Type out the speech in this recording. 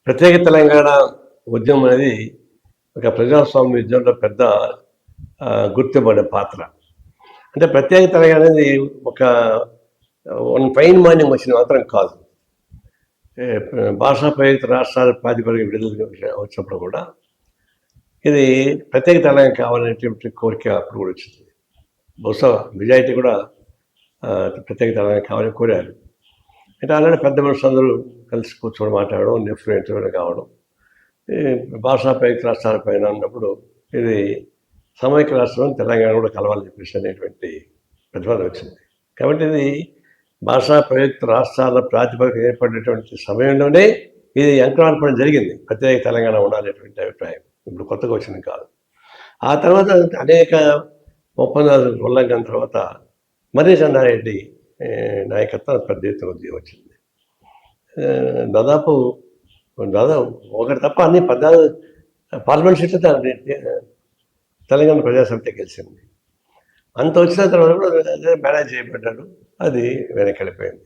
ప్రత్యేక తెలంగాణ ఉద్యమం అనేది ఒక ప్రజాస్వామ్య ఉద్యమంలో పెద్ద గుర్తింపబడే పాత్ర. అంటే ప్రత్యేక తెలంగాణ అనేది ఒక వన్ ఫైన్ మార్నింగ్ వచ్చిన మాత్రం కాదు. భాషా ప్రయుక్త రాష్ట్రాల ప్రాతిపదిక విడుదల వచ్చినప్పుడు కూడా ఇది ప్రత్యేక తెలంగాణ కావాలనేటువంటి కోరిక అప్పుడు కూడా వచ్చింది. బహుశా మెజారిటీ కూడా ప్రత్యేక తెలంగాణ కావాలని కోరారు. అంటే అలానే పెద్ద మనుషులందరూ కలిసి కూర్చొని మాట్లాడడం, డిఫరెంట్ కావడం, భాషా ప్రయుక్త రాష్ట్రాల పైన అన్నప్పుడు ఇది సమైక్య రాష్ట్రం తెలంగాణ కూడా కలవాలని చెప్పేసి అనేటువంటి ప్రతిపాదన వచ్చింది. కాబట్టి ఇది భాషా ప్రయుక్త రాష్ట్రాల ప్రాతిపదిక ఏర్పడినటువంటి సమయంలోనే ఇది ఎంకరాడపడం జరిగింది. ప్రత్యేక తెలంగాణ ఉండాలనేటువంటి అభిప్రాయం ఇప్పుడు కొత్తగా వచ్చింది కాదు. ఆ తర్వాత అనేక ఒప్పందాలు ఉల్లంఘన తర్వాత మర్రి చెన్నారెడ్డి నాయకత్వం పెద్ద ఎత్తున ఉద్యమం వచ్చింది. దాదాపు ఒకటి తప్ప అన్ని 14 పార్లమెంట్ సీట్లు తెలంగాణ ప్రజాసమితి గెలిచింది. అంత వచ్చిన తర్వాత కూడా మేనేజ్ చేయబడ్డాడు, అది వెనక్కి వెళ్ళిపోయింది.